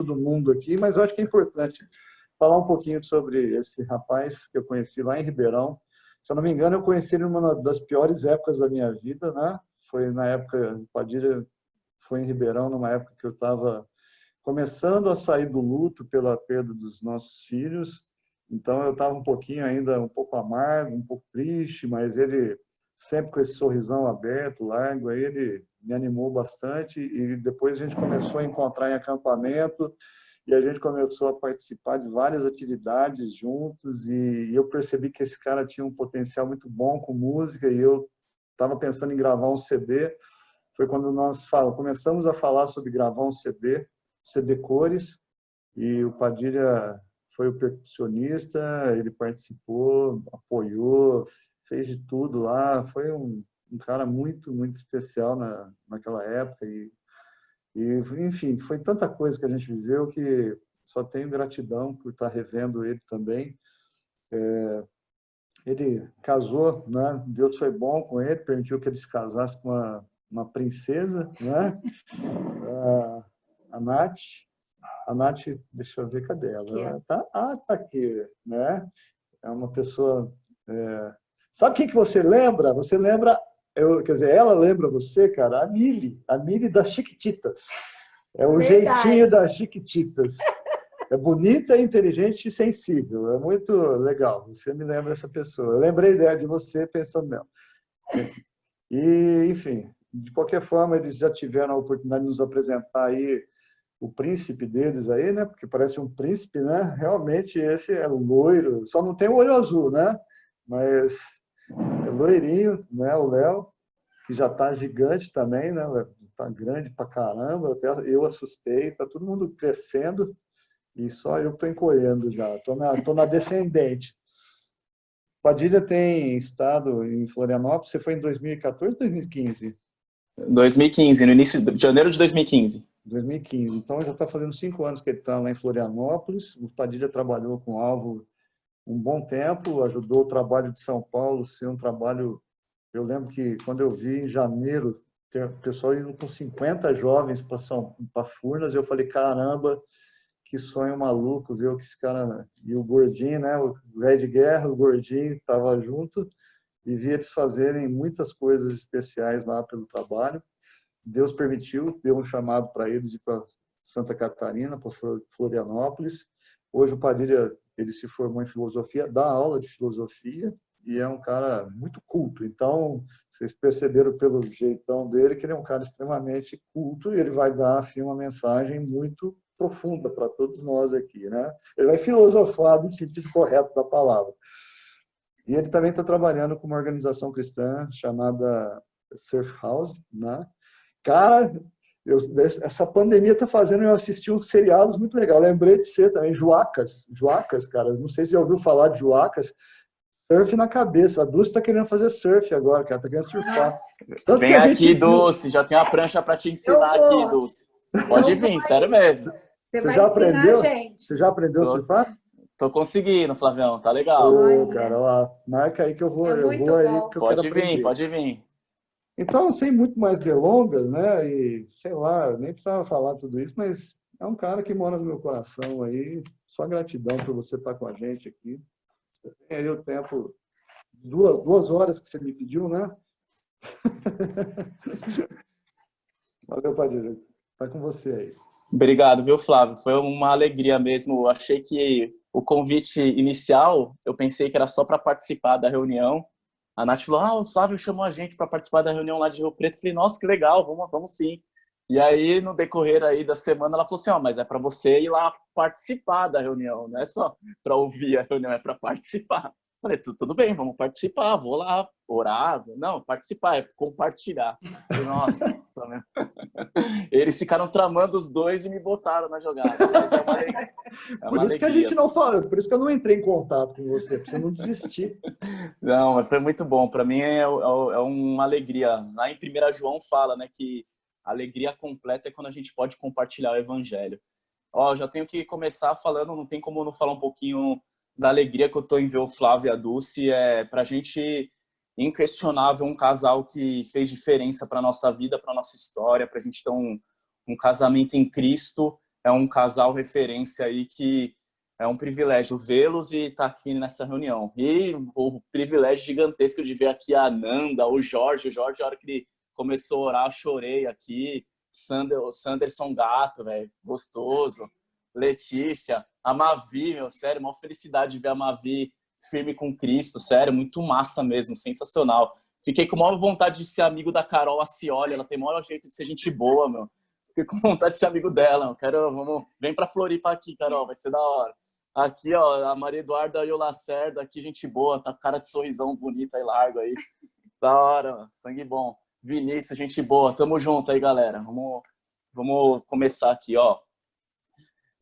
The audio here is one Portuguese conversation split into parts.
do mundo aqui, mas eu acho que é importante falar um pouquinho sobre esse rapaz que eu conheci lá em Ribeirão. Se eu não me engano, eu conheci ele numa das piores épocas da minha vida, né? Foi na época, o Padilha foi em Ribeirão, numa época que eu estava começando a sair do luto pela perda dos nossos filhos. Então eu estava um pouquinho ainda, um pouco amargo, um pouco triste, mas ele sempre com esse sorrisão aberto, largo, aí ele me animou bastante e depois a gente começou a encontrar em acampamento e a gente começou a participar de várias atividades juntos e eu percebi que esse cara tinha um potencial muito bom com música e eu estava pensando em gravar um CD. Foi quando nós começamos a falar sobre gravar um CD Cores, e o Padilha foi o percussionista, ele participou, apoiou, fez de tudo lá, foi um cara muito, muito especial naquela época enfim, foi tanta coisa que a gente viveu que só tenho gratidão por estar revendo ele também. Ele casou, né? Deus foi bom com ele, permitiu que ele se casasse com uma princesa, né? A Nath. A Nath, deixa eu ver, cadê ela? Ela tá aqui, né? É uma pessoa... Sabe quem que você lembra? Você lembra, quer dizer, ela lembra você, cara? A Mili das Chiquititas. É o jeitinho das Chiquititas. É bonita, inteligente e sensível. É muito legal. Você me lembra dessa pessoa. Eu lembrei de você pensando nela. E, enfim, de qualquer forma, eles já tiveram a oportunidade de nos apresentar aí o príncipe deles aí, né? Porque parece um príncipe, né? Realmente esse é loiro, só não tem o olho azul, né? Mas é loirinho, né? O Léo, que já tá gigante também, né? Tá grande pra caramba, até eu assustei, tá todo mundo crescendo e só eu tô encolhendo já, tô na descendente. Padilha tem estado em Florianópolis, você foi em 2014 ou 2015? 2015, no início de janeiro de 2015. 2015. Então, já está fazendo 5 anos que ele está lá em Florianópolis. O Padilha trabalhou com o Alvo um bom tempo, ajudou o trabalho de São Paulo ser um trabalho... Eu lembro que, quando eu vi em janeiro, o pessoal indo com 50 jovens para Furnas, eu falei, caramba, que sonho maluco, viu? Que esse cara... E o Gordinho, né? O velho de guerra, o Gordinho, estava junto, e vi eles fazerem muitas coisas especiais lá pelo trabalho. Deus permitiu, deu um chamado para eles ir para Santa Catarina, para Florianópolis. Hoje o Padilha, ele se formou em filosofia, dá aula de filosofia e é um cara muito culto. Então, vocês perceberam pelo jeitão dele que ele é um cara extremamente culto e ele vai dar assim uma mensagem muito profunda para todos nós aqui, né? Ele vai filosofar no sentido correto da palavra. E ele também está trabalhando com uma organização cristã chamada Surf House, né? Cara, essa pandemia está fazendo eu assistir uns seriados muito legais. Lembrei de você também, Joacas, cara. Não sei se já ouviu falar de Joacas. Surf na cabeça. A Dulce está querendo fazer surf agora, cara. Está querendo surfar. Tanto vem que aqui, Dulce. Já tem uma prancha para te ensinar aqui, Dulce. Pode vir, sério mesmo. Você já aprendeu? Você já aprendeu a surfar? Tô conseguindo, Flavião. Tá legal. Cara, ó, marca aí que eu vou aí, porque eu quero aprender. Pode vir. Então, sem muito mais delongas, né? E, sei lá, nem precisava falar tudo isso, mas é um cara que mora no meu coração aí. Só gratidão por você estar com a gente aqui. Você tem aí o tempo, 2 horas que você me pediu, né? Valeu, Padilha. Tá com você aí. Obrigado, viu, Flávio? Foi uma alegria mesmo. Eu achei que o convite inicial, eu pensei que era só para participar da reunião. A Nath falou, o Flávio chamou a gente para participar da reunião lá de Rio Preto. Eu falei, nossa, que legal, vamos sim. E aí, no decorrer aí da semana, ela falou assim, mas é para você ir lá participar da reunião, não é só para ouvir a reunião, é para participar. Eu falei, tudo bem, vamos participar, vou lá orar. Não, participar, é compartilhar. Eu falei, nossa, meu. Eles ficaram tramando os dois e me botaram na jogada. Mas é uma alegria. Por isso que a gente não fala, por isso que eu não entrei em contato com você, para você não desistir. Não, mas foi muito bom. Para mim é uma alegria. Lá em 1 João fala, né, que a alegria completa é quando a gente pode compartilhar o evangelho. Ó, já tenho que começar falando, não tem como não falar um pouquinho da alegria que eu tô em ver o Flávio e a Dulce. Pra gente inquestionável, um casal que fez diferença para nossa vida, para nossa história, para a gente ter um casamento em Cristo. é um casal referência aí que é um privilégio vê-los e estar aqui nessa reunião. E o privilégio gigantesco de ver aqui a Nanda, o Jorge. O Jorge, a hora que ele começou a orar, eu chorei aqui. Sanderson Gato, velho, gostoso. Letícia, a Mavi, meu, sério, uma felicidade de ver a Mavi firme com Cristo, sério, muito massa mesmo, sensacional. Fiquei com maior vontade de ser amigo da Carol Acioli, ela tem o maior jeito de ser gente boa, meu. Fiquei com vontade de ser amigo dela, vem pra Floripa aqui, Carol, vai ser da hora. Aqui, ó, a Maria Eduarda e o Lacerda, aqui, gente boa, tá com cara de sorrisão bonito aí, largo aí. Da hora, sangue bom. Vinícius, gente boa, tamo junto aí, galera. Vamos começar aqui, ó.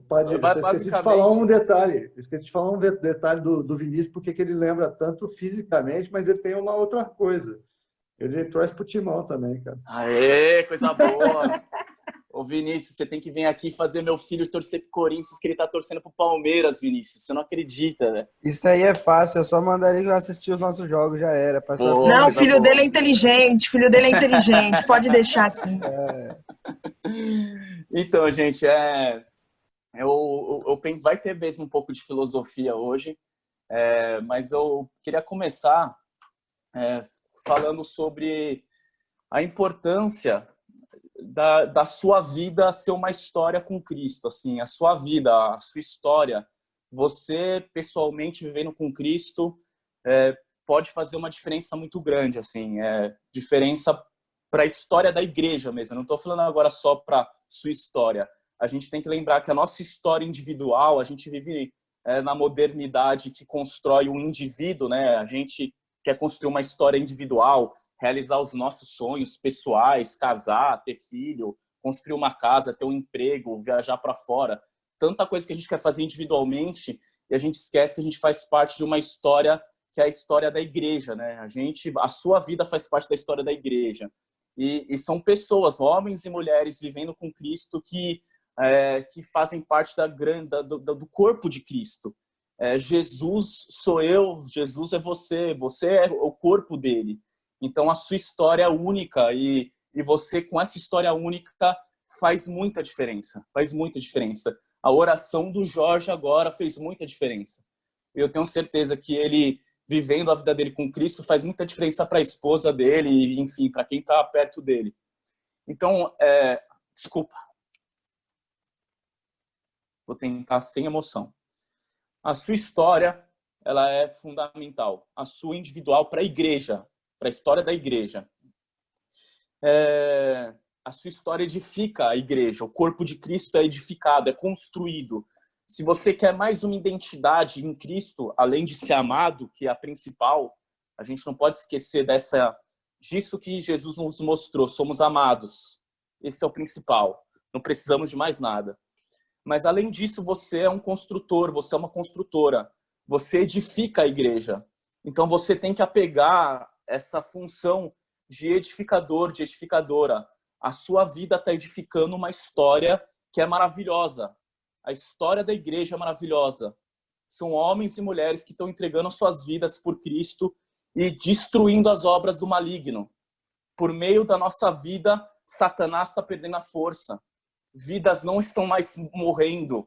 Padre, você esqueci de falar um detalhe. Esqueci de falar um detalhe do Vinícius, porque que ele lembra tanto fisicamente, mas ele tem uma outra coisa. Ele torce pro Timão também, cara. Aê, coisa boa! Ô, Vinícius, você tem que vir aqui fazer meu filho torcer pro Corinthians, que ele tá torcendo pro Palmeiras, Vinícius. Você não acredita, né? Isso aí é fácil, eu só mandar ele assistir os nossos jogos, já era. Não, o filho dele é inteligente, pode deixar assim. Então, gente, vai ter mesmo um pouco de filosofia hoje, mas eu queria começar falando sobre a importância da sua vida ser uma história com Cristo, assim, a sua vida, a sua história. Você, pessoalmente, vivendo com Cristo, pode fazer uma diferença muito grande, assim, diferença para a história da igreja mesmo. Eu não estou falando agora só para sua história. A gente tem que lembrar que a nossa história individual, a gente vive na modernidade que constrói o indivíduo, né? A gente quer construir uma história individual, realizar os nossos sonhos pessoais, casar, ter filho, construir uma casa, ter um emprego, viajar para fora. Tanta coisa que a gente quer fazer individualmente e a gente esquece que a gente faz parte de uma história que é a história da igreja, né? A sua vida faz parte da história da igreja. E são pessoas, homens e mulheres, vivendo com Cristo que fazem parte do corpo de Cristo. Jesus sou eu, Jesus é você, você é o corpo dele. Então, a sua história é única e você, com essa história única, faz muita diferença. Faz muita diferença. A oração do Jorge agora fez muita diferença. Eu tenho certeza que ele, vivendo a vida dele com Cristo, faz muita diferença para a esposa dele e, enfim, para quem está perto dele. Então, desculpa. Vou tentar sem emoção. A sua história, ela é fundamental. A sua individual para a igreja, para a história da igreja. A sua história edifica a igreja. O corpo de Cristo é edificado, é construído. Se você quer mais uma identidade em Cristo, além de ser amado, que é a principal, a gente não pode esquecer disso que Jesus nos mostrou. Somos amados. Esse é o principal. Não precisamos de mais nada. Mas, além disso, você é um construtor, você é uma construtora. Você edifica a igreja. Então, você tem que apegar essa função de edificador, de edificadora. A sua vida está edificando uma história que é maravilhosa. A história da igreja é maravilhosa. São homens e mulheres que estão entregando suas vidas por Cristo e destruindo as obras do maligno. Por meio da nossa vida, Satanás está perdendo a força. Vidas não estão mais morrendo.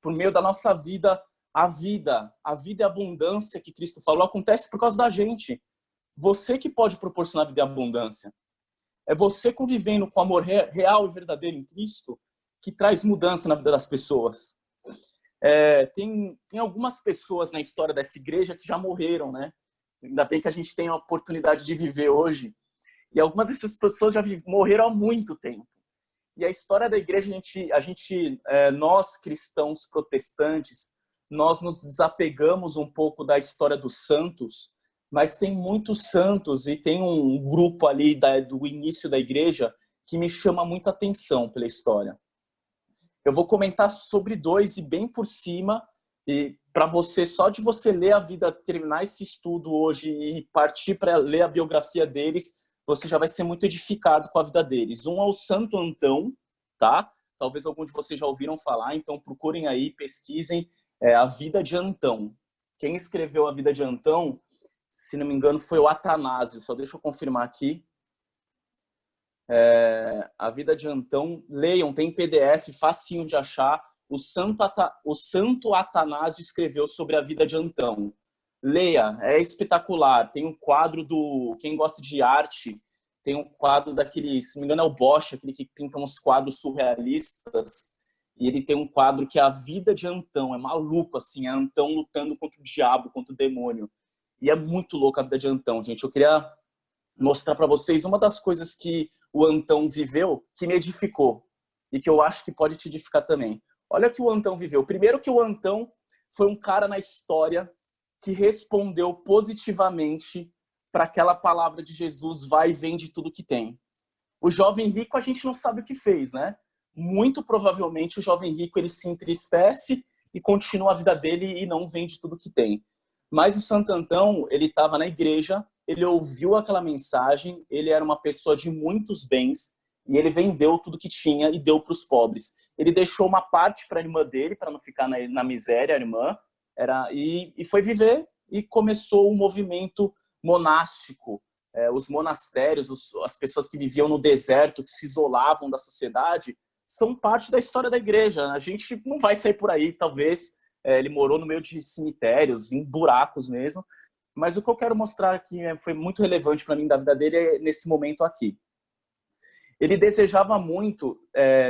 Por meio da nossa vida, a vida e a abundância que Cristo falou acontece por causa da gente. Você que pode proporcionar vida e abundância. É você convivendo com o amor real e verdadeiro em Cristo que traz mudança na vida das pessoas. Tem algumas pessoas na história dessa igreja que já morreram, né? Ainda bem que a gente tem a oportunidade de viver hoje. E algumas dessas pessoas já morreram há muito tempo. E a história da igreja, nós cristãos protestantes, nós nos desapegamos um pouco da história dos santos, mas tem muitos santos e tem um grupo ali do início da igreja que me chama muito a atenção pela história. Eu vou comentar sobre dois e bem por cima, e para você, só de você ler a vida, terminar esse estudo hoje e partir para ler a biografia deles, você já vai ser muito edificado com a vida deles. Um é o Santo Antão, tá? Talvez alguns de vocês já ouviram falar, então procurem aí, pesquisem a vida de Antão. Quem escreveu a vida de Antão, se não me engano, foi o Atanásio. Só deixa eu confirmar aqui. A Vida de Antão. Leiam, tem PDF, facinho de achar. O Santo Atanásio escreveu sobre a vida de Antão. Leia, é espetacular. Tem um quadro do... Quem gosta de arte, tem um quadro daquele, se não me engano é o Bosch, aquele que pinta uns quadros surrealistas. E ele tem um quadro que é a vida de Antão. É maluco, assim. É Antão lutando contra o diabo, contra o demônio. E é muito louco a vida de Antão, gente. Eu queria mostrar para vocês uma das coisas que o Antão viveu que me edificou. E que eu acho que pode te edificar também. Olha o que o Antão viveu. Primeiro que o Antão foi um cara na história que respondeu positivamente para aquela palavra de Jesus, vai e vende tudo que tem. O jovem rico, a gente não sabe o que fez, né? Muito provavelmente o jovem rico ele se entristece e continua a vida dele e não vende tudo que tem. Mas o Santo Antão, ele estava na igreja, ele ouviu aquela mensagem, ele era uma pessoa de muitos bens e ele vendeu tudo que tinha e deu para os pobres. Ele deixou uma parte para a irmã dele, para não ficar na miséria, a irmã, e foi viver e começou um movimento monástico. Os monastérios, as pessoas que viviam no deserto, que se isolavam da sociedade, são parte da história da igreja. A gente não vai sair por aí, talvez. Ele morou no meio de cemitérios, em buracos mesmo. Mas o que eu quero mostrar aqui foi muito relevante para mim da vida dele é nesse momento aqui. Ele desejava muito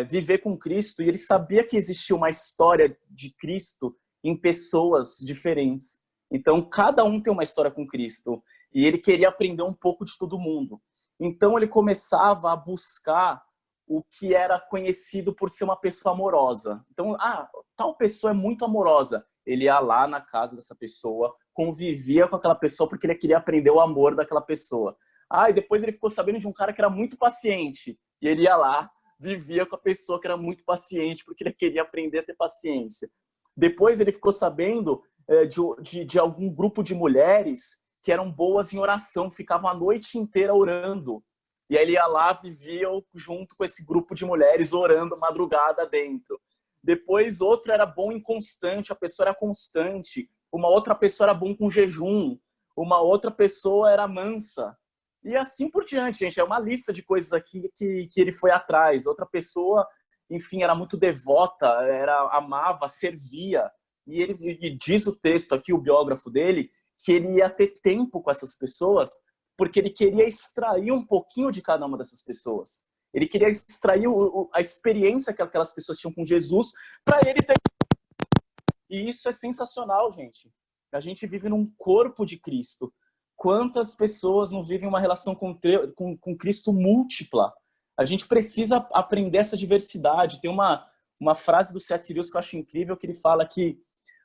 viver com Cristo e ele sabia que existia uma história de Cristo em pessoas diferentes. Então, cada um tem uma história com Cristo. E ele queria aprender um pouco de todo mundo. Então, ele começava a buscar o que era conhecido por ser uma pessoa amorosa. Então, tal pessoa é muito amorosa. Ele ia lá na casa dessa pessoa, convivia com aquela pessoa porque ele queria aprender o amor daquela pessoa. E depois ele ficou sabendo de um cara que era muito paciente. E ele ia lá, vivia com a pessoa que era muito paciente porque ele queria aprender a ter paciência. Depois ele ficou sabendo de algum grupo de mulheres que eram boas em oração, ficavam a noite inteira orando. E aí ele ia lá, vivia junto com esse grupo de mulheres, orando madrugada dentro. Depois outro era bom em constante, a pessoa era constante. Uma outra pessoa era bom com jejum. Uma outra pessoa era mansa. E assim por diante, gente. É uma lista de coisas aqui que ele foi atrás. Outra pessoa, enfim, era muito devota, amava, servia. E diz o texto aqui, o biógrafo dele, que ele ia ter tempo com essas pessoas porque ele queria extrair um pouquinho de cada uma dessas pessoas. Ele queria extrair a experiência que aquelas pessoas tinham com Jesus para ele ter... E isso é sensacional, gente. A gente vive num corpo de Cristo. Quantas pessoas não vivem uma relação com Cristo múltipla? A gente precisa aprender essa diversidade. Tem uma frase do C.S. Lewis que eu acho incrível, que ele fala que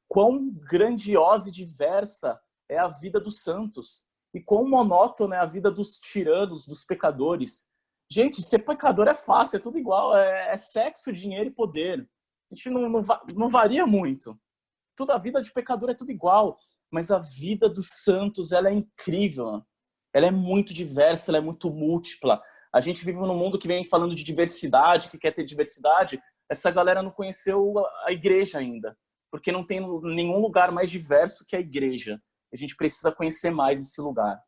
quão grandiosa e diversa é a vida dos santos e quão monótona é a vida dos tiranos, dos pecadores. Gente, ser pecador é fácil, é tudo igual, é sexo, dinheiro e poder. A gente não varia muito. Toda a vida de pecador é tudo igual, mas a vida dos santos, ela é incrível. Ela é muito diversa, ela é muito múltipla. A gente vive num mundo que vem falando de diversidade, que quer ter diversidade. Essa galera não conheceu a igreja ainda, porque não tem nenhum lugar mais diverso que a igreja. A gente precisa conhecer mais esse lugar.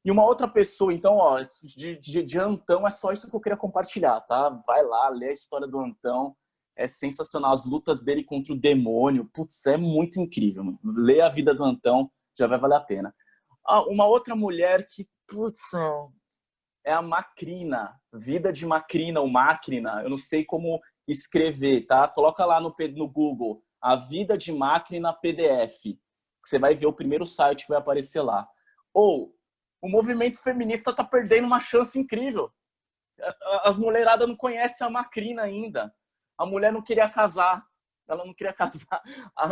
E uma outra pessoa, então, de Antão, é só isso que eu queria compartilhar, tá? Vai lá, lê a história do Antão. É sensacional. As lutas dele contra o demônio. Putz, é muito incrível. Mano. Lê a vida do Antão, já vai valer a pena. Uma outra mulher que, putz, é a Macrina. Vida de Macrina, ou Máquina. Eu não sei como escrever, tá? Coloca lá no Google, a vida de Máquina PDF. Que você vai ver o primeiro site que vai aparecer lá. Ou, o movimento feminista tá perdendo uma chance incrível. As mulheradas não conhecem a Macrina ainda. A mulher não queria casar. Ela não queria casar.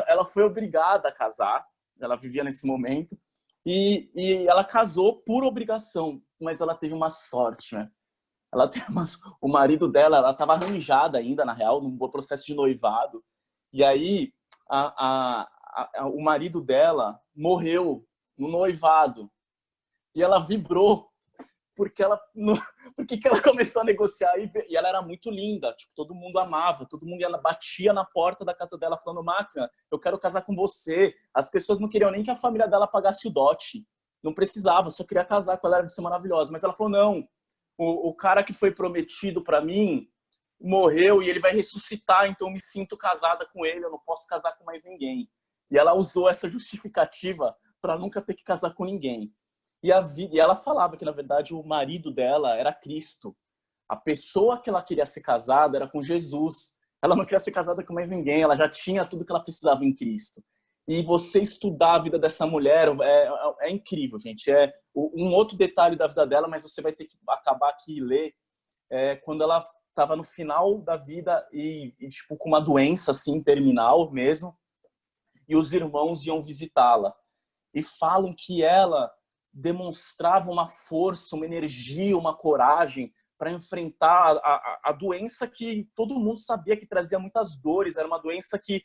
Ela foi obrigada a casar. Ela vivia nesse momento. E ela casou por obrigação. Mas ela teve uma sorte, né? O marido dela, ela estava arranjada ainda, na real, num processo de noivado. E aí, o marido dela morreu no noivado. E ela vibrou. Porque ela começou a negociar e ela era muito linda, tipo, todo mundo amava, todo mundo batia na porta da casa dela falando: Máquina, eu quero casar com você. As pessoas não queriam nem que a família dela pagasse o dote, não precisava, só queria casar com ela, era de ser maravilhosa. Mas ela falou: não, o cara que foi prometido para mim morreu e ele vai ressuscitar, então eu me sinto casada com ele, eu não posso casar com mais ninguém. E ela usou essa justificativa para nunca ter que casar com ninguém. E ela falava que, na verdade, o marido dela era Cristo. A pessoa que ela queria ser casada era com Jesus. Ela não queria ser casada com mais ninguém, ela já tinha tudo que ela precisava em Cristo. E você estudar a vida dessa mulher é incrível, gente. É um outro detalhe da vida dela, mas você vai ter que acabar aqui e ler. Quando ela estava no final da vida e tipo, com uma doença assim, terminal mesmo, e os irmãos iam visitá-la. E falam que ela demonstrava uma força, uma energia, uma coragem para enfrentar a doença que todo mundo sabia que trazia muitas dores, era uma doença que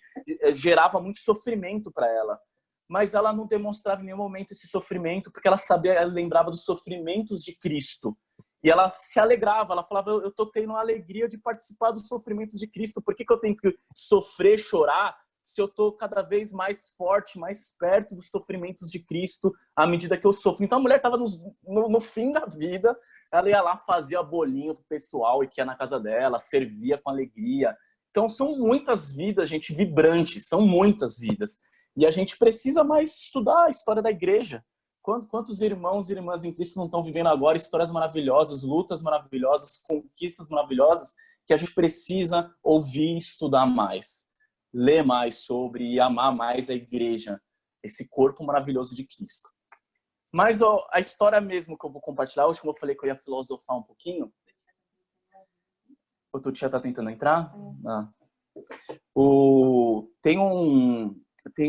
gerava muito sofrimento para ela. Mas ela não demonstrava em nenhum momento esse sofrimento, porque ela sabia, ela lembrava dos sofrimentos de Cristo. E ela se alegrava, ela falava, eu estou tendo a alegria de participar dos sofrimentos de Cristo, por que eu tenho que sofrer, chorar, se eu estou cada vez mais forte, mais perto dos sofrimentos de Cristo à medida que eu sofro? Então a mulher estava no fim da vida, ela ia lá, fazia bolinho pro pessoal e que ia na casa dela, servia com alegria. Então são muitas vidas, gente, vibrantes, são muitas vidas. E a gente precisa mais estudar a história da igreja. Quantos irmãos e irmãs em Cristo não estão vivendo agora histórias maravilhosas, lutas maravilhosas, conquistas maravilhosas, que a gente precisa ouvir e estudar mais. Ler mais sobre e amar mais a igreja, esse corpo maravilhoso de Cristo. Mas a história mesmo que eu vou compartilhar hoje, como eu falei que eu ia filosofar um pouquinho. O Tutia tá tentando entrar? Tem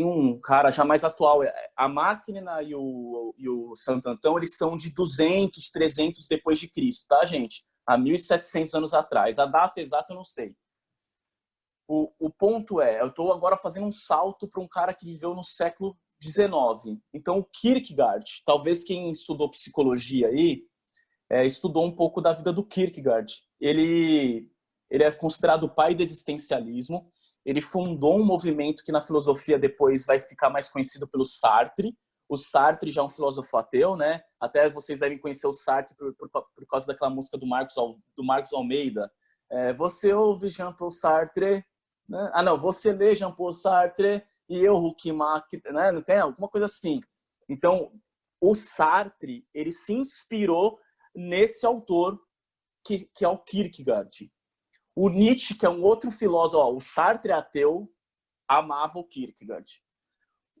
um cara já mais atual. A Máquina e o Santo Antão, eles são de 200, 300 depois de Cristo, tá, gente? Há 1.700 anos atrás. A data exata eu não sei. O ponto eu estou agora fazendo um salto para um cara que viveu no século XIX. Então, o Kierkegaard, talvez quem estudou psicologia aí, estudou um pouco da vida do Kierkegaard. Ele é considerado o pai do existencialismo. Ele fundou um movimento que na filosofia depois vai ficar mais conhecido pelo Sartre. O Sartre já é um filósofo ateu, né? Até vocês devem conhecer o Sartre por causa daquela música do Marcos Almeida. Você ouve Jean-Paul Sartre, né? Não, você lê Jean-Paul Sartre e eu, Huckmack, né? Não tem alguma coisa assim. Então, o Sartre, ele se inspirou nesse autor que é o Kierkegaard. O Nietzsche, que é um outro filósofo, o Sartre é ateu, amava o Kierkegaard.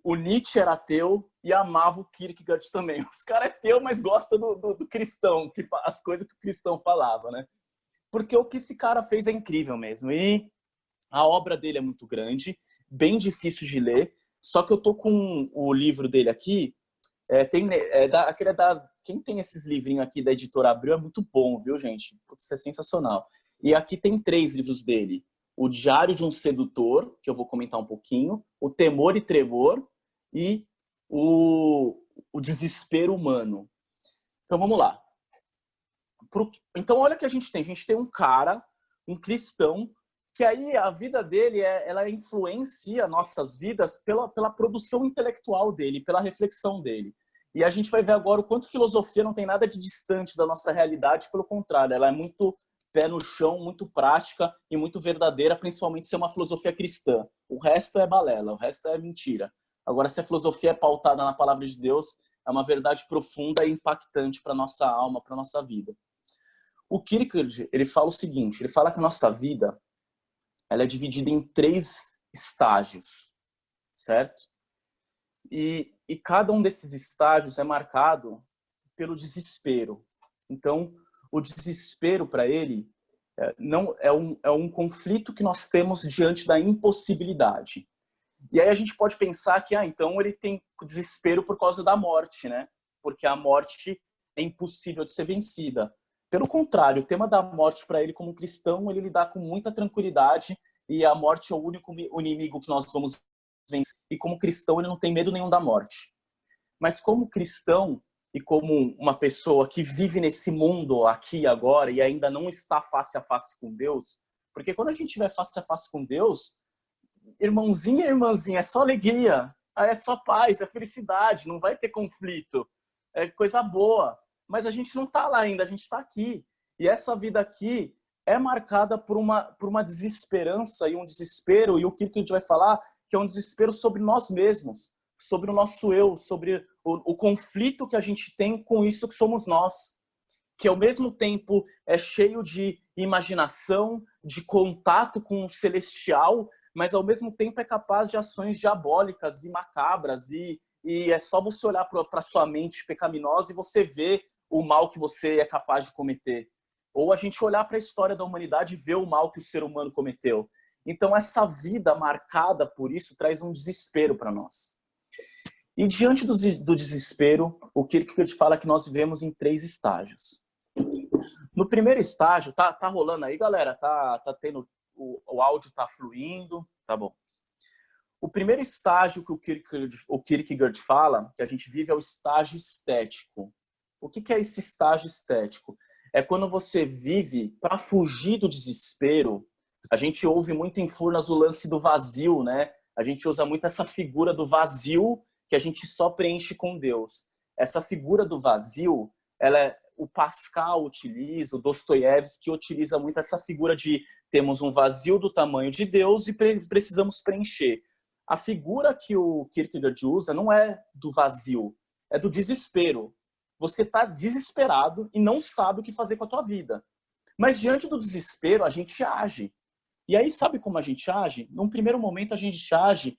O Nietzsche era ateu e amava o Kierkegaard também. Os caras é ateu, mas gosta do cristão, as coisas que o cristão falava, né? Porque o que esse cara fez é incrível mesmo. E a obra dele é muito grande, bem difícil de ler. Só que eu tô com o livro dele aqui. Quem tem esses livrinhos aqui da Editora Abril é muito bom, viu, gente? Putz, isso é sensacional. E aqui tem 3 livros dele. O Diário de um Sedutor, que eu vou comentar um pouquinho. O Temor e Tremor. E o Desespero Humano. Então, vamos lá. Então, olha o que a gente tem. A gente tem um cara, um cristão, que aí a vida dele, ela influencia nossas vidas pela produção intelectual dele, pela reflexão dele. E a gente vai ver agora o quanto filosofia não tem nada de distante da nossa realidade, pelo contrário, ela é muito pé no chão, muito prática e muito verdadeira, principalmente se é uma filosofia cristã. O resto é balela, o resto é mentira. Agora, se a filosofia é pautada na palavra de Deus, é uma verdade profunda e impactante para nossa alma, para nossa vida. O Kierkegaard, ele fala o seguinte, ele fala que a nossa vida, ela é dividida em 3 estágios, certo? E cada um desses estágios é marcado pelo desespero. Então, o desespero para ele não é um conflito que nós temos diante da impossibilidade. E aí a gente pode pensar que, então ele tem desespero por causa da morte, né? Porque a morte é impossível de ser vencida. Pelo contrário, o tema da morte para ele como cristão, ele lidar com muita tranquilidade e a morte é o único inimigo que nós vamos vencer. E como cristão, ele não tem medo nenhum da morte. Mas como cristão e como uma pessoa que vive nesse mundo aqui e agora e ainda não está face a face com Deus, porque quando a gente estiver face a face com Deus, irmãozinho e irmãzinha, é só alegria, é só paz, é felicidade, não vai ter conflito, é coisa boa. Mas a gente não está lá ainda, a gente está aqui. E essa vida aqui é marcada por uma desesperança e um desespero, e o que a gente vai falar, que é um desespero sobre nós mesmos, sobre o nosso eu, sobre o conflito que a gente tem com isso que somos nós, que ao mesmo tempo é cheio de imaginação, de contato com o celestial, mas ao mesmo tempo é capaz de ações diabólicas e macabras, e é só você olhar para sua mente pecaminosa e você vê o mal que você é capaz de cometer. Ou a gente olhar para a história da humanidade e ver o mal que o ser humano cometeu. Então, essa vida marcada por isso traz um desespero para nós. E diante do desespero, o Kierkegaard fala que nós vivemos em 3 estágios. No primeiro estágio, tá rolando aí, galera? Tá tendo, o áudio tá fluindo? Tá bom. O primeiro estágio que o Kierkegaard fala, que a gente vive, é o estágio estético. O que é esse estágio estético? É quando você vive para fugir do desespero. A gente ouve muito em Furnas o lance do vazio, né? A gente usa muito essa figura do vazio que a gente só preenche com Deus. Essa figura do vazio, o Pascal utiliza, o Dostoiévski utiliza muito essa figura de temos um vazio do tamanho de Deus e precisamos preencher. A figura que o Kierkegaard usa não é do vazio, é do desespero. Você está desesperado e não sabe o que fazer com a tua vida. Mas diante do desespero, a gente age. E aí, sabe como a gente age? Num primeiro momento, a gente age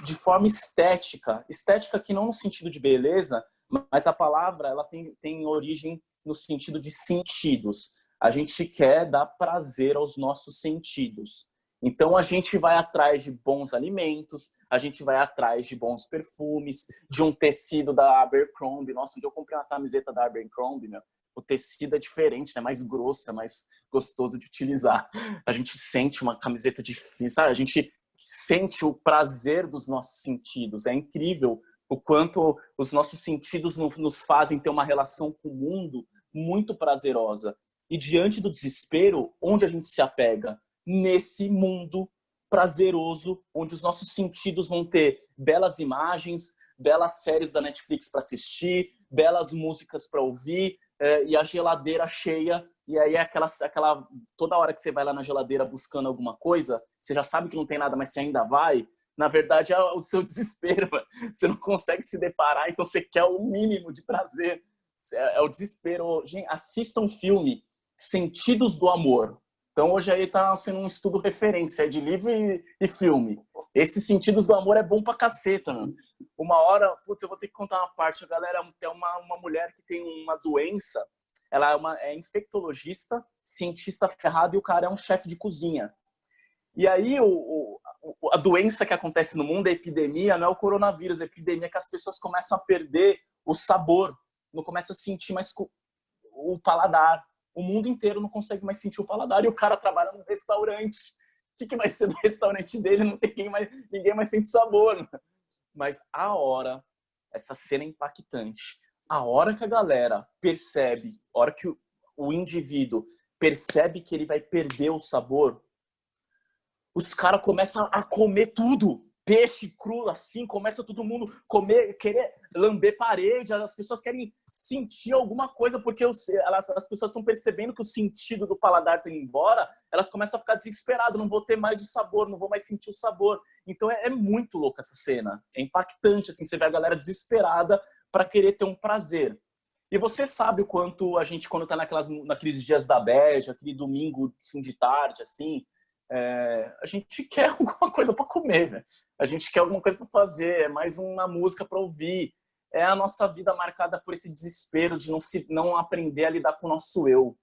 de forma estética. Estética que não no sentido de beleza, mas a palavra ela tem origem no sentido de sentidos. A gente quer dar prazer aos nossos sentidos. Então, a gente vai atrás de bons alimentos, a gente vai atrás de bons perfumes, de um tecido da Abercrombie. Nossa, um dia eu comprei uma camiseta da Abercrombie, meu. O tecido é diferente, né? Mais grosso, é mais gostoso de utilizar. A gente sente uma camiseta de fio, sabe? A gente sente o prazer dos nossos sentidos. É incrível o quanto os nossos sentidos nos fazem ter uma relação com o mundo muito prazerosa. E diante do desespero, onde a gente se apega? Nesse mundo prazeroso, onde os nossos sentidos vão ter belas imagens, belas séries da Netflix para assistir, belas músicas para ouvir, e a geladeira cheia. E aí é aquela toda hora que você vai lá na geladeira buscando alguma coisa, você já sabe que não tem nada, mas você ainda vai. Na verdade, é o seu desespero. Você não consegue se deparar, então você quer o mínimo de prazer. É o desespero. Gente, assista um filme, Sentidos do Amor. Então, hoje aí tá sendo um estudo referência de livro e filme. Esses Sentidos do Amor é bom pra caceta, mano. Uma hora, putz, eu vou ter que contar uma parte. A galera tem uma mulher que tem uma doença. Ela é infectologista, cientista ferrado, e o cara é um chefe de cozinha. E aí, a doença que acontece no mundo, a epidemia, não é o coronavírus, a epidemia é que as pessoas começam a perder o sabor, não começam a sentir mais o paladar. O mundo inteiro não consegue mais sentir o paladar, e o cara trabalha num restaurante. O que vai ser do restaurante dele? Não tem ninguém mais sente sabor. Mas essa cena é impactante. A hora que a galera percebe, a hora que o indivíduo percebe que ele vai perder o sabor, os caras começam a comer tudo. Peixe cru, assim, começa todo mundo comer, querer lamber parede, as pessoas querem sentir alguma coisa, porque as pessoas estão percebendo que o sentido do paladar está indo embora, elas começam a ficar desesperadas, não vou ter mais o sabor, não vou mais sentir o sabor. Então é muito louca essa cena, é impactante, assim, você vê a galera desesperada para querer ter um prazer. E você sabe o quanto a gente, quando está naqueles dias da bad, aquele domingo, fim de tarde, assim, a gente quer alguma coisa para comer, velho. A gente quer alguma coisa para fazer, é mais uma música para ouvir. É a nossa vida marcada por esse desespero de não aprender a lidar com o nosso eu,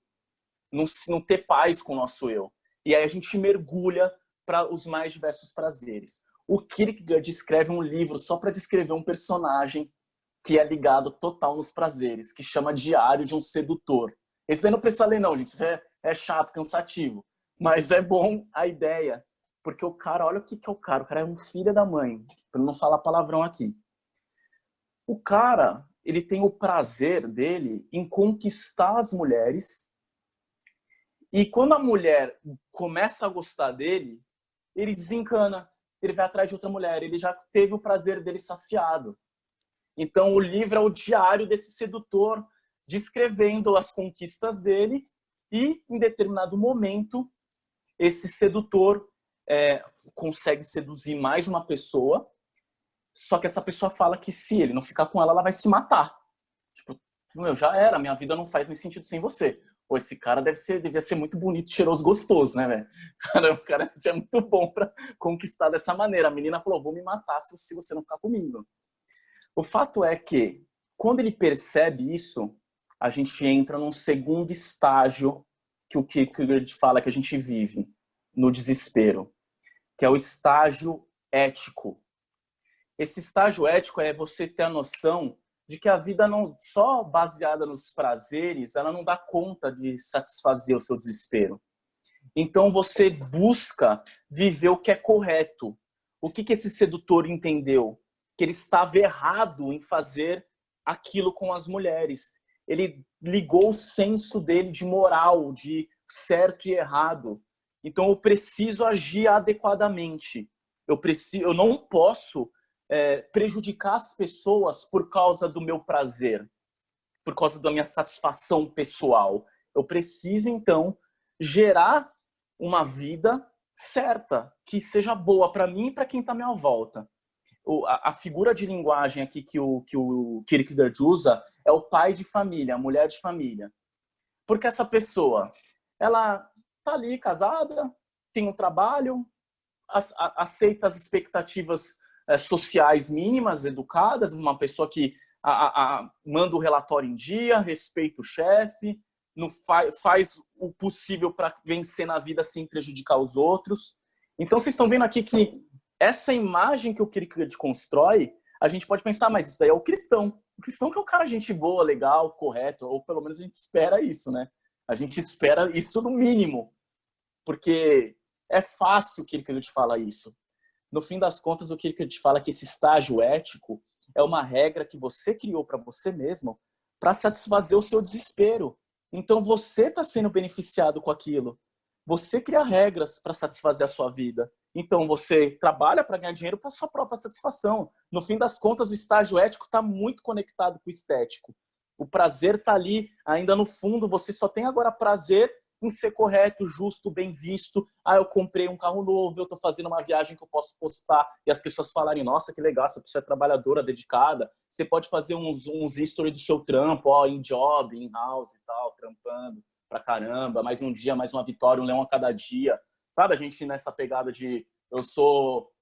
não ter paz com o nosso eu. E aí a gente mergulha para os mais diversos prazeres. O Kierkegaard escreve um livro só para descrever um personagem que é ligado total nos prazeres, que chama Diário de um Sedutor. Esse daí não precisa ler não, gente. Isso é chato, cansativo. Mas é bom a ideia. Porque o cara, olha o que é o cara. O cara é um filho da mãe. Para não falar palavrão aqui. O cara, ele tem o prazer dele em conquistar as mulheres. E quando a mulher começa a gostar dele, ele desencana. Ele vai atrás de outra mulher. Ele já teve o prazer dele saciado. Então, o livro é o diário desse sedutor. descrevendo as conquistas dele e, em determinado momento, esse sedutor consegue seduzir mais uma pessoa, só que essa pessoa fala que se ele não ficar com ela, ela vai se matar. Tipo, meu, já era, minha vida não faz mais sentido sem você. Pô, esse cara devia ser muito bonito, cheiroso, gostoso, né, velho? O cara é muito bom pra conquistar dessa maneira. A menina falou, vou me matar se você não ficar comigo. O fato é que, quando ele percebe isso, a gente entra num segundo estágio que o Kierkegaard fala que a gente vive no desespero, que é o estágio ético. Esse estágio ético é você ter a noção de que a vida não só baseada nos prazeres, ela não dá conta de satisfazer o seu desespero. Então você busca viver o que é correto. O que esse sedutor entendeu? Que ele estava errado em fazer aquilo com as mulheres. Ele ligou o senso dele de moral, de certo e errado. Então eu preciso agir adequadamente. Eu não posso prejudicar as pessoas por causa do meu prazer, por causa da minha satisfação pessoal. Eu preciso, então, gerar uma vida certa, que seja boa para mim e para quem está à minha volta. A figura de linguagem aqui que o Kierkegaard usa é o pai de família, a mulher de família. Porque essa pessoa, ela está ali casada, tem um trabalho, aceita as expectativas sociais mínimas, educadas, uma pessoa que manda o relatório em dia, respeita o chefe, faz o possível para vencer na vida sem prejudicar os outros. Então, vocês estão vendo aqui que essa imagem que o Kierkegaard constrói, a gente pode pensar, mas isso daí é o cristão. O cristão que é um cara gente boa, legal, correto, ou pelo menos a gente espera isso, né? A gente espera isso no mínimo, porque é fácil o Kierkegaard fala isso. No fim das contas, o Kierkegaard fala que esse estágio ético é uma regra que você criou para você mesmo para satisfazer o seu desespero. Então, você está sendo beneficiado com aquilo. Você cria regras para satisfazer a sua vida. Então, você trabalha para ganhar dinheiro para sua própria satisfação. No fim das contas, o estágio ético está muito conectado com o estético. O prazer está ali, ainda no fundo. Você só tem agora prazer em ser correto, justo, bem visto. Eu comprei um carro novo, eu estou fazendo uma viagem que eu posso postar e as pessoas falarem, nossa, que legal, essa pessoa é trabalhadora, dedicada. Você pode fazer uns history do seu trampo, em job, em house e tal, trampando pra caramba, mais um dia, mais uma vitória, um leão a cada dia. Sabe, a gente nessa pegada de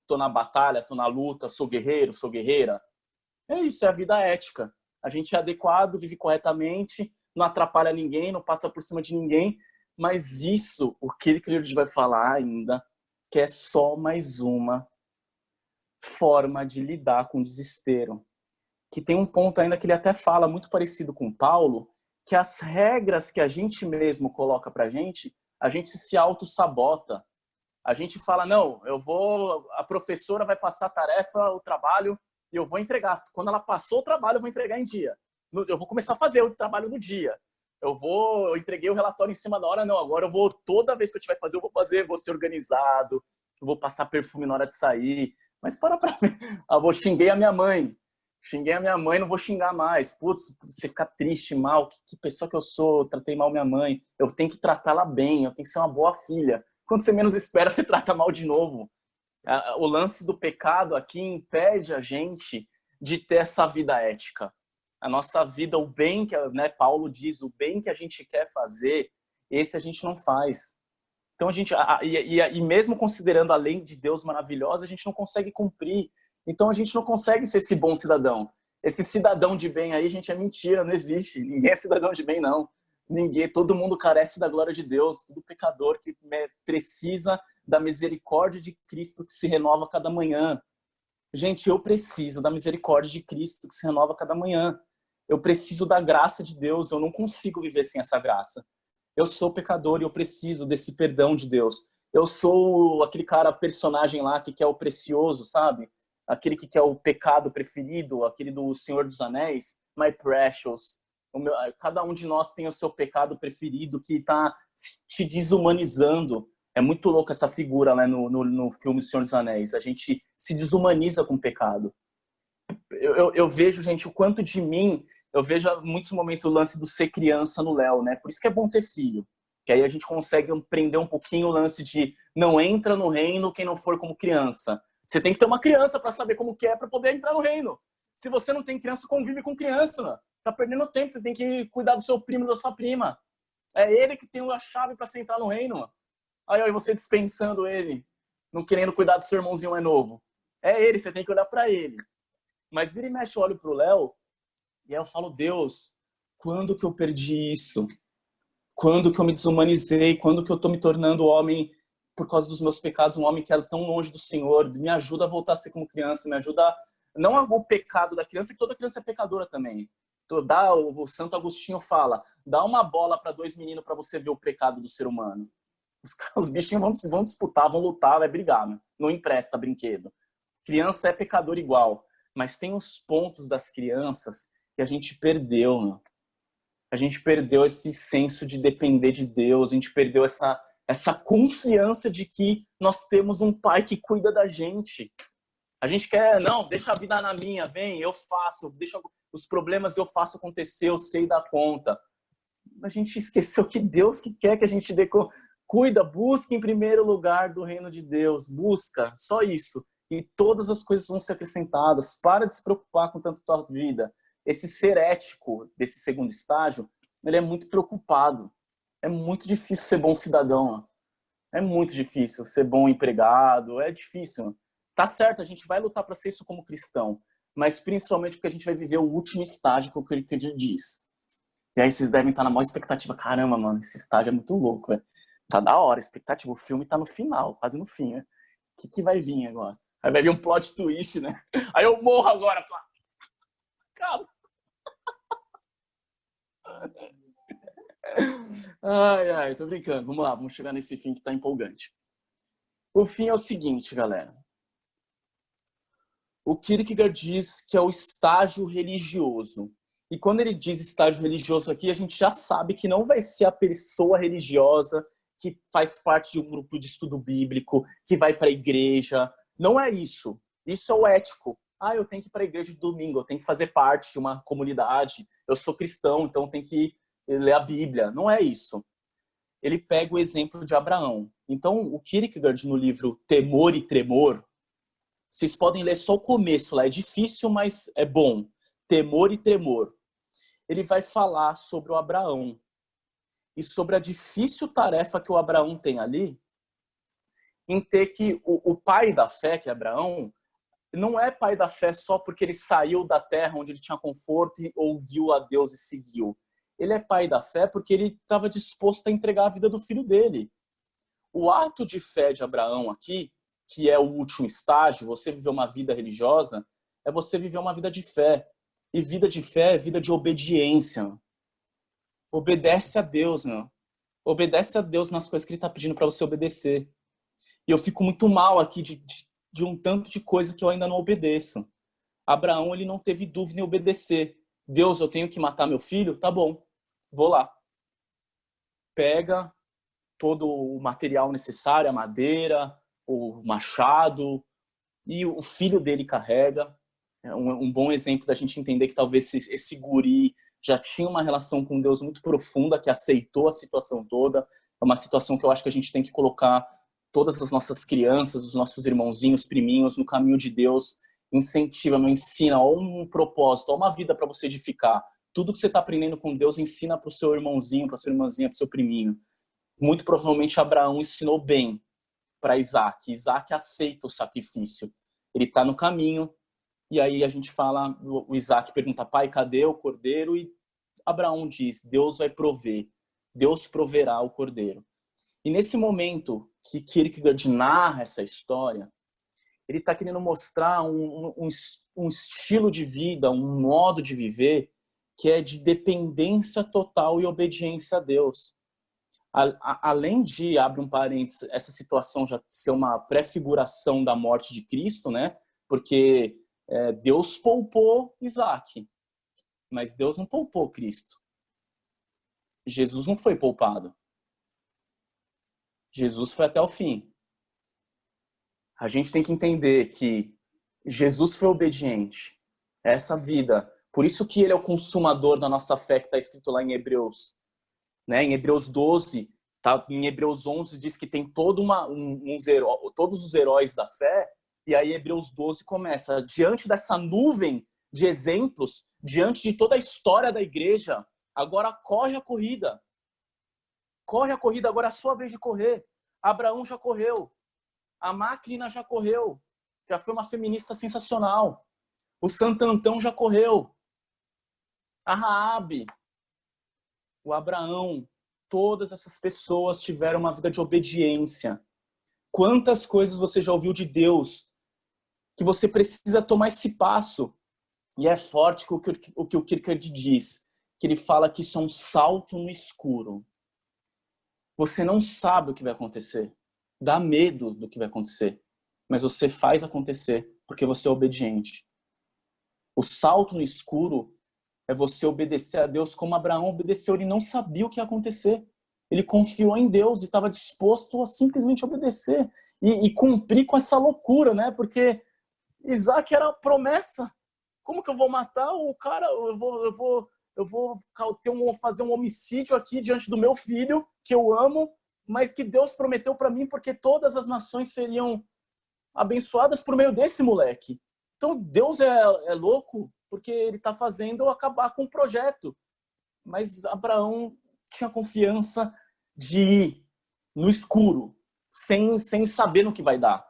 tô na batalha, tô na luta, sou guerreiro, sou guerreira. É isso, é a vida ética. A gente é adequado, vive corretamente, não atrapalha ninguém, não passa por cima de ninguém. Mas isso, o Kierkegaard vai falar ainda, que é só mais uma forma de lidar com o desespero. Que tem um ponto ainda que ele até fala, muito parecido com Paulo, que as regras que a gente mesmo coloca pra gente, a gente se auto-sabota. A gente fala, não, a professora vai passar a tarefa, o trabalho, e eu vou entregar. Quando ela passou o trabalho, eu vou entregar em dia. Eu vou começar a fazer o trabalho no dia. Eu entreguei o relatório em cima da hora, não, agora toda vez que eu tiver que fazer, vou ser organizado, eu vou passar perfume na hora de sair. Mas para mim, xinguei a minha mãe, não vou xingar mais. Putz, você fica triste, mal, que pessoa que eu sou, tratei mal minha mãe, eu tenho que tratá-la bem, eu tenho que ser uma boa filha. Quando você menos espera, você trata mal de novo. O lance do pecado aqui impede a gente de ter essa vida ética. A nossa vida, o bem que, né, Paulo diz, o bem que a gente quer fazer, esse a gente não faz. Então e mesmo considerando a lei de Deus maravilhosa, a gente não consegue cumprir. Então a gente não consegue ser esse bom cidadão. Esse cidadão de bem aí, gente, é mentira, não existe. Ninguém é cidadão de bem, não. Ninguém, todo mundo carece da glória de Deus, todo pecador que precisa da misericórdia de Cristo que se renova cada manhã. Gente, eu preciso da misericórdia de Cristo que se renova cada manhã. Eu preciso da graça de Deus, eu não consigo viver sem essa graça. Eu sou pecador e eu preciso desse perdão de Deus. Eu sou aquele personagem lá que quer o precioso, sabe? Aquele que quer o pecado preferido, aquele do Senhor dos Anéis, My Precious. Cada um de nós tem o seu pecado preferido que está te desumanizando. É muito louco essa figura, né, no filme Senhor dos Anéis. A gente se desumaniza com o pecado. Eu vejo, gente, o quanto de mim eu vejo em muitos momentos o lance do ser criança no Léo, né? Por isso que é bom ter filho. Que aí a gente consegue aprender um pouquinho o lance de não entra no reino quem não for como criança. Você tem que ter uma criança para saber como que é para poder entrar no reino. Se você não tem criança, convive com criança, né? Tá perdendo tempo, você tem que cuidar do seu primo, da sua prima. É ele que tem a chave para você entrar no reino, mano. Aí você dispensando ele, não querendo cuidar do seu irmãozinho mais novo. É ele, você tem que olhar para ele. Mas vira e mexe, eu olho pro Léo, e aí eu falo, Deus, quando que eu perdi isso? Quando que eu me desumanizei? Quando que eu tô me tornando homem por causa dos meus pecados, um homem que era tão longe do Senhor? Me ajuda a voltar a ser como criança, me ajuda... Não o pecado da criança, que toda criança é pecadora também. O Santo Agostinho fala, dá uma bola para 2 meninos para você ver o pecado do ser humano. Os bichinhos vão disputar, vão lutar, vai brigar, né? Não empresta brinquedo. Criança é pecador igual, mas tem os pontos das crianças que a gente perdeu, né? A gente perdeu esse senso de depender de Deus, a gente perdeu essa confiança de que nós temos um pai que cuida da gente. A gente quer, não, deixa a vida na minha, vem, eu faço, deixa os problemas eu faço acontecer, eu sei dar conta. A gente esqueceu que Deus que quer que a gente cuida, busque em primeiro lugar do reino de Deus, busca, só isso. E todas as coisas vão ser acrescentadas. Para de se preocupar com tanto tua vida. Esse ser ético desse segundo estágio, ele é muito preocupado. É muito difícil ser bom cidadão. É muito difícil ser bom empregado. É difícil. Tá certo, a gente vai lutar para ser isso como cristão. Mas principalmente porque a gente vai viver o último estágio que ele diz. E aí vocês devem estar na maior expectativa. Caramba, mano, esse estágio é muito louco, velho. Tá da hora a expectativa. O filme tá no final, quase no fim, né? O que vai vir agora? Aí vai vir um plot twist, né? Aí eu morro agora. Acaba. Ai, tô brincando. Vamos lá, vamos chegar nesse fim que tá empolgante. O fim é o seguinte, galera. O Kierkegaard diz que é o estágio religioso. E quando ele diz estágio religioso aqui, a gente já sabe que não vai ser a pessoa religiosa que faz parte de um grupo de estudo bíblico, que vai para a igreja. Não é isso. Isso é o ético. Eu tenho que ir para a igreja de domingo, eu tenho que fazer parte de uma comunidade, eu sou cristão, então eu tenho que ler a Bíblia. Não é isso. Ele pega o exemplo de Abraão. Então, o Kierkegaard, no livro Temor e Tremor, vocês podem ler só o começo lá, é difícil, mas é bom. Temor e Tremor. Ele vai falar sobre o Abraão e sobre a difícil tarefa que o Abraão tem ali em ter que o pai da fé, que é Abraão, não é pai da fé só porque ele saiu da terra onde ele tinha conforto e ouviu a Deus e seguiu. Ele é pai da fé porque ele estava disposto a entregar a vida do filho dele. O ato de fé de Abraão aqui, que é o último estágio, você viver uma vida religiosa, é você viver uma vida de fé. E vida de fé é vida de obediência. Obedece a Deus, meu. Obedece a Deus nas coisas que ele está pedindo para você obedecer. E eu fico muito mal aqui de um tanto de coisa que eu ainda não obedeço. Abraão, ele não teve dúvida em obedecer. Deus, eu tenho que matar meu filho? Tá bom, vou lá. Pega todo o material necessário, a madeira, o machado, e o filho dele carrega. É um bom exemplo da gente entender que talvez esse guri já tinha uma relação com Deus muito profunda, que aceitou a situação toda. É uma situação que eu acho que a gente tem que colocar todas as nossas crianças, os nossos irmãozinhos, priminhos, no caminho de Deus. Incentiva, não ensina, ou um propósito, ou uma vida para você edificar. Tudo que você está aprendendo com Deus, ensina para o seu irmãozinho, para a sua irmãzinha, para o seu priminho. Muito provavelmente Abraão ensinou bem para Isaac. Isaac aceita o sacrifício. Ele está no caminho, e aí a gente fala, o Isaac pergunta, pai, cadê o cordeiro? E Abraão diz, Deus vai prover. Deus proverá o cordeiro. E nesse momento que Kierkegaard narra essa história, ele está querendo mostrar um estilo de vida, um modo de viver que é de dependência total e obediência a Deus. Além de, abre um parênteses, essa situação já ser uma prefiguração da morte de Cristo, né? Porque Deus poupou Isaac, mas Deus não poupou Cristo. Jesus não foi poupado. Jesus foi até o fim. A gente tem que entender que Jesus foi obediente. Essa vida Por isso que ele é o consumador da nossa fé, que está escrito lá em Hebreus. Né? Em Hebreus 12, tá? Em Hebreus 11 diz que tem todos os heróis da fé, e aí Hebreus 12 começa, diante dessa nuvem de exemplos, diante de toda a história da igreja, agora corre a corrida. Corre a corrida, agora é a sua vez de correr. Abraão já correu. A Máquina já correu. Já foi uma feminista sensacional. O Santo Antão já correu. A Raabe. O Abraão. Todas essas pessoas tiveram uma vida de obediência. Quantas coisas você já ouviu de Deus que você precisa tomar esse passo? E é forte o que o Kierkegaard diz, que ele fala que isso é um salto no escuro. Você não sabe o que vai acontecer. Dá medo do que vai acontecer. Mas você faz acontecer porque você é obediente. O salto no escuro é você obedecer a Deus como Abraão obedeceu. Ele não sabia o que ia acontecer. Ele confiou em Deus e estava disposto a simplesmente obedecer. E cumprir com essa loucura, né? Porque Isaac era a promessa. Como que eu vou matar o cara? Eu vou fazer um homicídio aqui diante do meu filho, que eu amo, mas que Deus prometeu para mim, porque todas as nações seriam abençoadas por meio desse moleque. Então Deus é louco, porque ele está fazendo eu acabar com o projeto. Mas Abraão tinha confiança de ir no escuro, sem saber no que vai dar.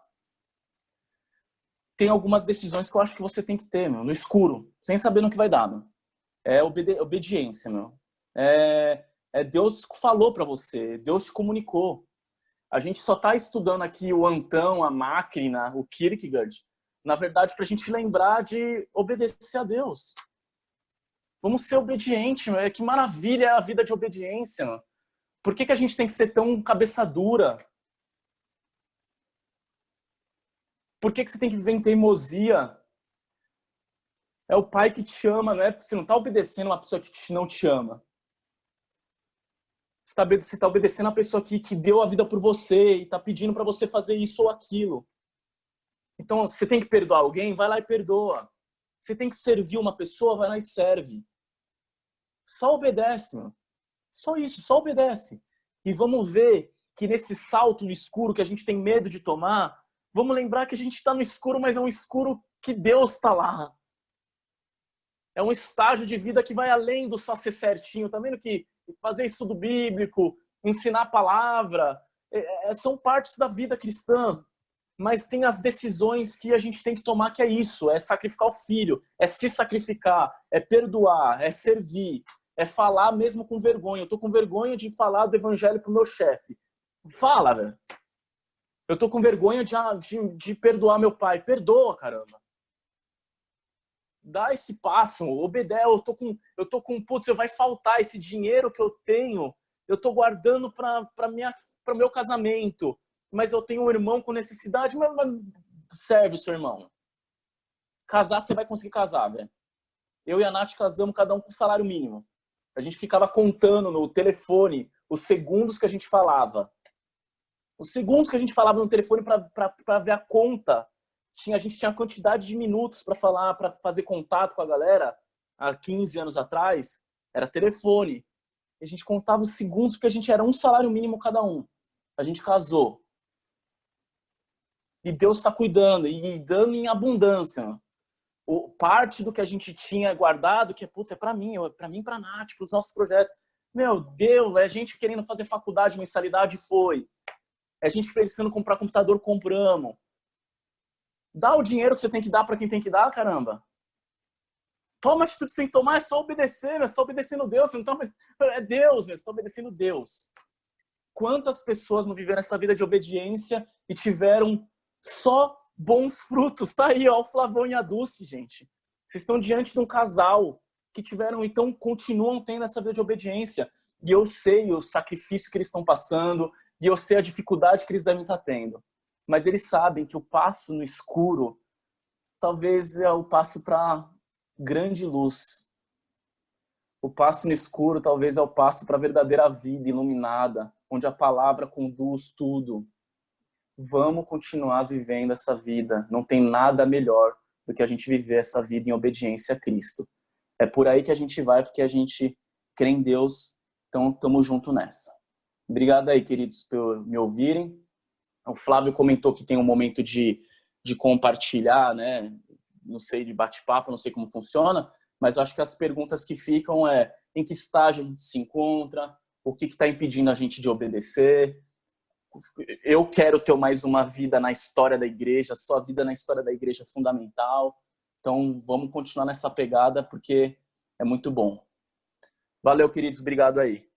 Tem algumas decisões que eu acho que você tem que ter, no escuro, sem saber no que vai dar, meu. É obediência, meu. Deus falou para você, Deus te comunicou. A gente só está estudando aqui o Antão, a Máquina, o Kierkegaard, na verdade, para a gente lembrar de obedecer a Deus. Vamos ser obedientes, meu. Que maravilha é a vida de obediência, meu. Por que a gente tem que ser tão cabeça dura? Por que você tem que viver em teimosia? É o pai que te ama, não é? Você não está obedecendo uma pessoa que não te ama. Você está obedecendo a pessoa que deu a vida por você e está pedindo para você fazer isso ou aquilo. Então, você tem que perdoar alguém? Vai lá e perdoa. Você tem que servir uma pessoa? Vai lá e serve. Só obedece, meu. Só isso, só obedece. E vamos ver que nesse salto no escuro que a gente tem medo de tomar, vamos lembrar que a gente está no escuro, mas é um escuro que Deus está lá. É um estágio de vida que vai além do só ser certinho. Tá vendo que fazer estudo bíblico, ensinar a palavra, são partes da vida cristã. Mas tem as decisões que a gente tem que tomar, que é isso. É sacrificar o filho, é se sacrificar, é perdoar, é servir, é falar mesmo com vergonha. Eu tô com vergonha de falar do evangelho pro meu chefe. Fala, velho. Eu tô com vergonha de perdoar meu pai. Perdoa, caramba. Dá esse passo, obedece. Eu tô com, putz, vai faltar esse dinheiro que eu tenho. Eu tô guardando para meu casamento. Mas eu tenho um irmão com necessidade. Mas serve o seu irmão. Casar, você vai conseguir casar, velho. Eu e a Nath casamos cada um com salário mínimo. A gente ficava contando no telefone os segundos que a gente falava. Os segundos que a gente falava no telefone para ver a conta. A gente tinha quantidade de minutos para falar, para fazer contato com a galera. Há 15 anos atrás, era telefone. E a gente contava os segundos porque a gente era um salário mínimo cada um. A gente casou. E Deus está cuidando e dando em abundância. Parte do que a gente tinha guardado, que putz, é para mim, para a Nath, para os nossos projetos. Meu Deus, é a gente querendo fazer faculdade, mensalidade, foi. É a gente precisando comprar computador, compramos. Dá o dinheiro que você tem que dar para quem tem que dar, caramba. Toma a atitude que você tem que tomar, é só obedecer, mas você está obedecendo Deus, você não tá... é Deus, você está obedecendo Deus. Quantas pessoas não viveram essa vida de obediência e tiveram só bons frutos? Tá aí, ó, o Flavão e a Dulce, gente. Vocês estão diante de um casal que tiveram, então, continuam tendo essa vida de obediência. E eu sei o sacrifício que eles estão passando, e eu sei a dificuldade que eles devem estar tendo. Mas eles sabem que o passo no escuro talvez é o passo para grande luz. O passo no escuro talvez é o passo para a verdadeira vida iluminada, onde a palavra conduz tudo. Vamos continuar vivendo essa vida. Não tem nada melhor do que a gente viver essa vida em obediência a Cristo. é por aí que a gente vai, porque a gente crê em Deus, então estamos junto nessa. Obrigado aí, queridos, por me ouvirem. O Flávio comentou que tem um momento de compartilhar, né? Não sei, de bate-papo, não sei como funciona, mas eu acho que as perguntas que ficam é em que estágio a gente se encontra, o que está impedindo a gente de obedecer. Eu quero ter mais uma vida na história da igreja, sua vida na história da igreja é fundamental. Então, vamos continuar nessa pegada, porque é muito bom. Valeu, queridos. Obrigado aí.